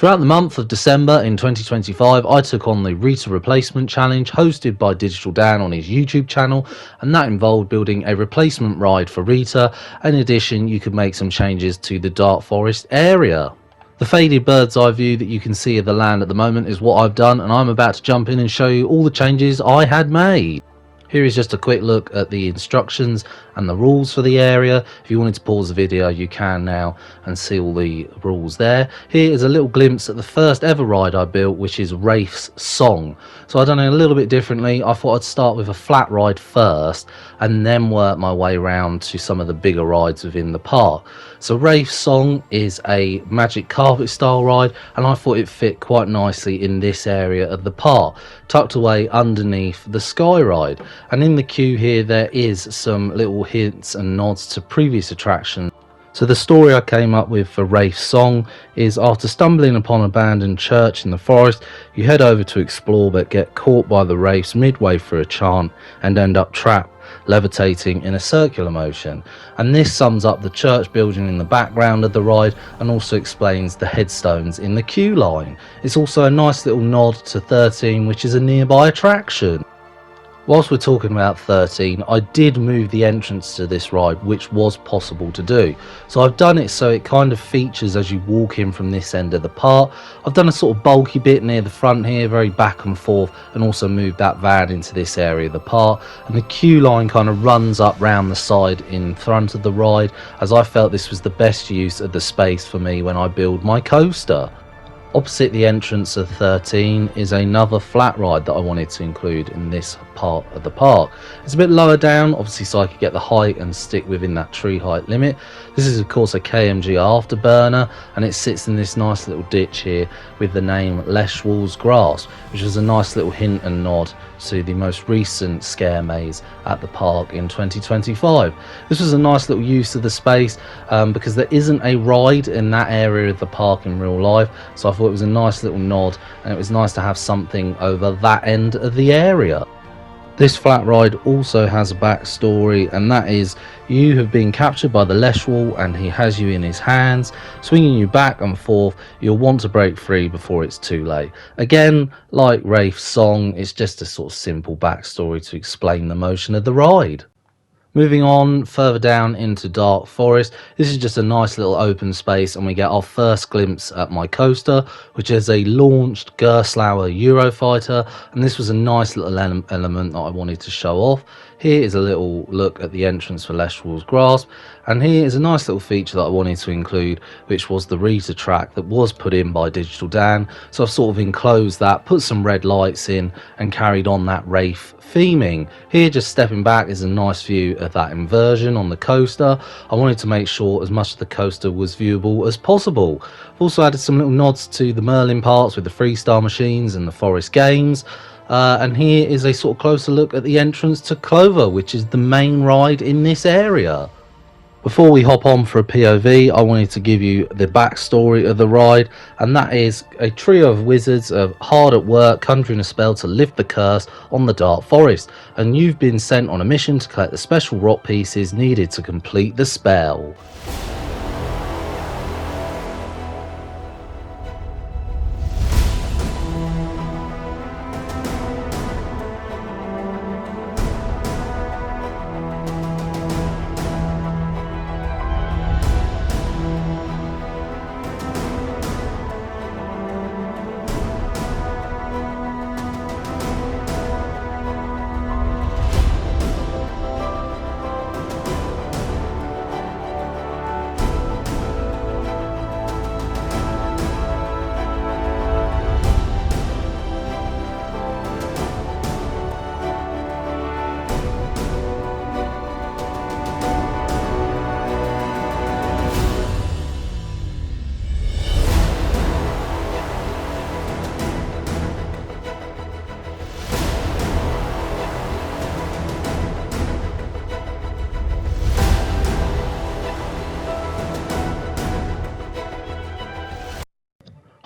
Throughout the month of December in 2025, I took on the Rita Replacement challenge hosted by DigitalDan on his YouTube channel, and that involved building a replacement ride for Rita. In addition, you could make some changes to the Dark Forest area. The faded bird's eye view that you can see of the land at the moment is what I've done, and I'm about to jump in and show you all the changes I had made. Here is just a quick look at the instructions and the rules for the area. If you wanted to pause the video, you can now and see all the rules there. Here is a little glimpse at the first ever ride I built, which is Wraith's Song. So I've done it a little bit differently. I thought I'd start with a flat ride first and then work my way around to some of the bigger rides within the park. So Wraith's Song is a magic carpet style ride, and I thought it fit quite nicely in this area of the park, tucked away underneath the Sky Ride. And in the queue here there is some little hints and nods to previous attractions. So the story I came up with for Wraith's Song is, after stumbling upon an abandoned church in the forest, you head over to explore but get caught by the Wraiths midway through a chant and end up trapped, levitating in a circular motion. And this sums up the church building in the background of the ride and also explains the headstones in the queue line. It's also a nice little nod to 13, which is a nearby attraction. Whilst we're talking about 13, I did move the entrance to this ride, which was possible to do. So I've done it so it kind of features as you walk in from this end of the park. I've done a sort of bulky bit near the front here, very back and forth, and also moved that van into this area of the park. And the queue line kind of runs up round the side in front of the ride, as I felt this was the best use of the space for me when I build my coaster. Opposite the entrance of 13 is another flat ride that I wanted to include in this part of the park. It's a bit lower down, obviously, so I could get the height and stick within that tree height limit. This is of course a KMG Afterburner, and it sits in this nice little ditch here with the name Leshwall's Grasp, which is a nice little hint and nod to the most recent scare maze at the park in 2025. This was a nice little use of the space because there isn't a ride in that area of the park in real life, so I thought it was a nice little nod, and it was nice to have something over that end of the area. This flat ride also has a backstory, and that is, you have been captured by the Leshwall and he has you in his hands, swinging you back and forth. You'll want to break free before it's too late. Again, like Wraith's Song, it's just a sort of simple backstory to explain the motion of the ride. Moving on further down into Dark Forest, this is just a nice little open space, and we get our first glimpse at my coaster, which is a launched Gerstlauer Eurofighter, and this was a nice little element that I wanted to show off. Here is a little look at the entrance for Leshwall's Grasp, and here is a nice little feature that I wanted to include, which was the Rita track that was put in by DigitalDan. So I've sort of enclosed that, put some red lights in, and carried on that Wraith theming. Here, just stepping back, is a nice view of that inversion on the coaster. I wanted to make sure as much of the coaster was viewable as possible. I've also added some little nods to the Merlin parts with the freestyle machines and the forest games. And here is a sort of closer look at the entrance to Clover, which is the main ride in this area. Before we hop on for a POV, I wanted to give you the backstory of the ride, and that is a trio of wizards are hard at work conjuring a spell to lift the curse on the Dark Forest, and you've been sent on a mission to collect the special rock pieces needed to complete the spell.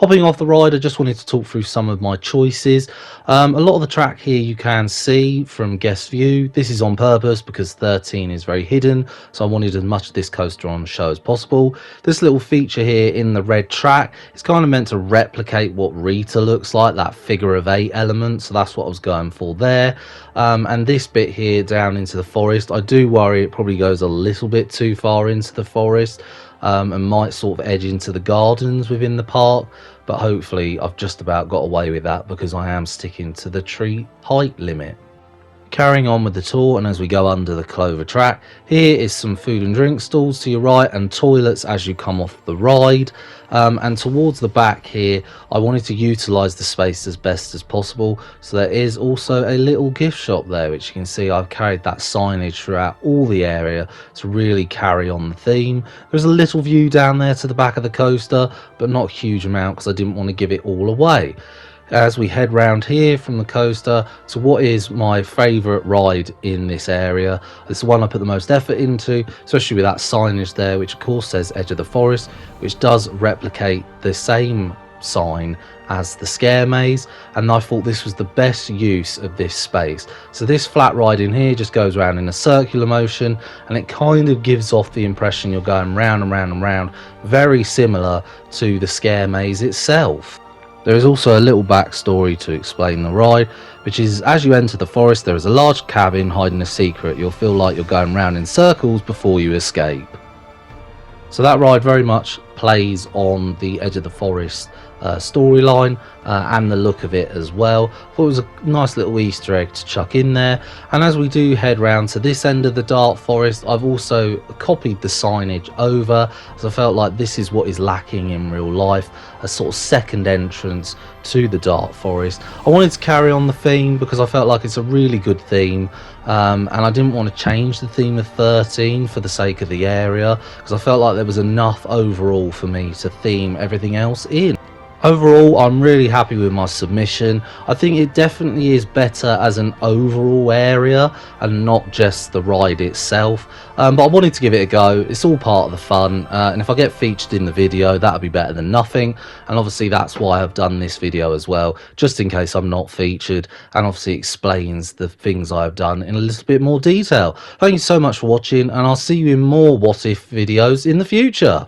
Hopping off the ride, I just wanted to talk through some of my choices. A lot of the track here you can see from guest view. This is on purpose because 13 is very hidden, so I wanted as much of this coaster on show as possible. This little feature here in the red track is kind of meant to replicate what Rita looks like, that figure of 8 element, so that's what I was going for there. And this bit here down into the forest, I do worry it probably goes a little bit too far into the forest. And might sort of edge into the gardens within the park, but hopefully I've just about got away with that because I am sticking to the tree height limit. Carrying on with the tour, and as we go under the Clover track, here is some food and drink stalls to your right and toilets as you come off the ride. And towards the back here, I wanted to utilise the space as best as possible, so there is also a little gift shop there, which you can see I've carried that signage throughout all the area to really carry on the theme. There's a little view down there to the back of the coaster, but not a huge amount because I didn't want to give it all away. As we head round here from the coaster to what is my favourite ride in this area. It's the one I put the most effort into, especially with that signage there, which of course says Edge of the Forest, which does replicate the same sign as the scare maze, and I thought this was the best use of this space. So this flat ride in here just goes around in a circular motion, and it kind of gives off the impression you're going round and round and round, very similar to the scare maze itself. There is also a little backstory to explain the ride, which is as you enter the forest there is a large cabin hiding a secret. You'll feel like you're going round in circles before you escape. So that ride very much plays on the Edge of the Forest storyline and the look of it as well. I thought it was a nice little Easter egg to chuck in there. And as we do head round to this end of the Dark Forest, I've also copied the signage over, as I felt like this is what is lacking in real life, a sort of second entrance to the Dark Forest. I wanted to carry on the theme because I felt like it's a really good theme, and I didn't want to change the theme of 13 for the sake of the area, because I felt like there was enough overall for me to theme everything else in. Overall, I'm really happy with my submission. I think it definitely is better as an overall area and not just the ride itself. But I wanted to give it a go. It's all part of the fun. And if I get featured in the video, that'll be better than nothing. And obviously that's why I've done this video as well, just in case I'm not featured, and obviously explains the things I've done in a little bit more detail. Thank you so much for watching, and I'll see you in more What If videos in the future.